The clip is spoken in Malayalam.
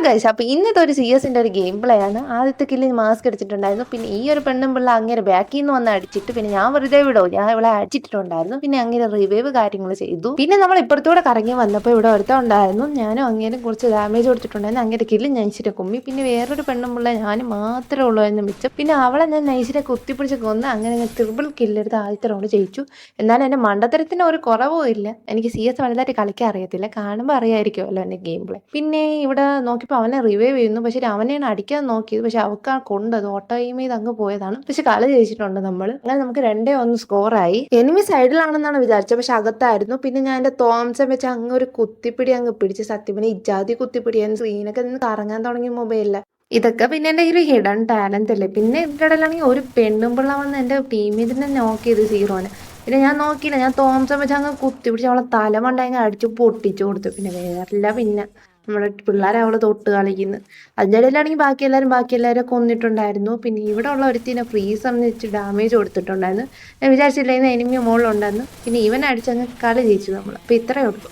ഗൈസ്, അപ്പോൾ ഇന്നത്തെ ഒരു CS-ന്റെ ഒരു ഗെയിം പ്ലേ ആണ്. ആദ്യത്തെ കില്ലിൽ മാസ്ക് അടിച്ചിട്ടുണ്ടായിരുന്നു. പിന്നെ ഈ ഒരു പെണ്ണും പിള്ള അങ്ങനെ ബാക്കിൽ നിന്ന് വന്ന് അടിച്ചിട്ട് പിന്നെ ഞാൻ വെറുതെ വിടോ, ഞാൻ ഇവിടെ അടിച്ചിട്ടുണ്ടായിരുന്നു. പിന്നെ അങ്ങനെ റിവൈവ് കാര്യങ്ങൾ ചെയ്തു. പിന്നെ നമ്മൾ ഇപ്പുറത്തൂടെ കറങ്ങി വന്നപ്പോൾ ഇവിടെ ഒരുത്തം ഉണ്ടായിരുന്നു. ഞാനും അങ്ങനെ കുറച്ച് ഡാമേജ് കൊടുത്തിട്ടുണ്ടായിരുന്നു. അങ്ങനെ കില്ല് നൈസിനെ കുമ്മി. പിന്നെ വേറൊരു പെണ്ണും പിള്ള ഞാൻ മാത്രമേ ഉള്ളൂ മിച്ചം. പിന്നെ അവളെ ഞാൻ നൈസിനെ കുത്തിപ്പിടിച്ച് കൊന്ന് അങ്ങനെ ഞാൻ ട്രിപ്പിൾ കില്ലെടുത്ത് ആദ്യത്തെ റൗണ്ട് ജയിച്ചു. എന്നാലും എൻ്റെ മണ്ടത്തരത്തിന് ഒരു കുറവും ഇല്ല. എനിക്ക് CS വലുതായിട്ട് കളിക്കാൻ അറിയത്തില്ല, കാണുമ്പോൾ അറിയാമായിരിക്കുമല്ലോ എൻ്റെ ഗെയിം പ്ലേ. പിന്നെ ഇവിടെ നോക്കിയപ്പോൾ അവനെ റിവൈവ് ചെയ്യുന്നു. പക്ഷെ അവനെയാണ് അടിക്കാൻ നോക്കിയത്. പക്ഷെ അവർക്ക് കൊണ്ടത് ഓട്ടോ എയിം ചെയ്ത് അങ്ങ് പോയതാണ്. പക്ഷെ കളി ജയിച്ചിട്ടുണ്ട് നമ്മൾ. അങ്ങനെ നമുക്ക് 2-1 സ്കോറായി. എനിമി സൈഡിലാണെന്നാണ് വിചാരിച്ചത്, പക്ഷെ അകത്തായിരുന്നു. പിന്നെ ഞാൻ എൻ്റെ തോംസൺ വെച്ച് അങ്ങ് ഒരു കുത്തിപ്പിടി അങ്ങ് പിടിച്ച്. സത്യം പിന്നെ ഇജാതി കുത്തിപ്പിടിയാൻ സ്ക്രീനൊക്കെ നിന്ന് കറങ്ങാൻ തുടങ്ങിയ മൊബൈലില്ല. ഇതൊക്കെ പിന്നെ എൻ്റെ ഒരു ഹിഡൻ ടാലന്റ് അല്ലേ. പിന്നെ ഇതിൻ്റെ ഇടയിലാണെങ്കിൽ ഒരു പെണ്ണും പിള്ള വന്ന് എൻ്റെ ടീമേറ്റിനെ നോക്ക് ചെയ്ത് സീറോനെ. പിന്നെ ഞാൻ നോക്കിയില്ല, ഞാൻ തോംസൺ വെച്ച് അങ്ങ് കുത്തിപ്പിടിച്ച് അവളെ തലമണ്ട അങ്ങ് അടിച്ച് പൊട്ടിച്ചു കൊടുത്തു. പിന്നെ വേറില്ല. പിന്നെ നമ്മുടെ പിള്ളേരെ അവള് തൊട്ട് കളിക്കുന്നു. അതിൻ്റെ ഇടയിലാണെങ്കിൽ ബാക്കി എല്ലാവരും കൊന്നിട്ടുണ്ടായിരുന്നു. പിന്നെ ഇവിടെ ഉള്ള ഒരുത്തിനെ ഫ്രീസറിന് വെച്ച് ഡാമേജ് കൊടുത്തിട്ടുണ്ടായിരുന്നു. ഞാൻ വിചാരിച്ചില്ല ഇന്ന് എനിമി മുകളിലുണ്ടെന്ന്. പിന്നെ ഇവൻ അടിച്ചങ്ങ് കളി ജയിച്ചു നമ്മൾ. അപ്പോൾ ഇത്രയേ ഉള്ളൂ.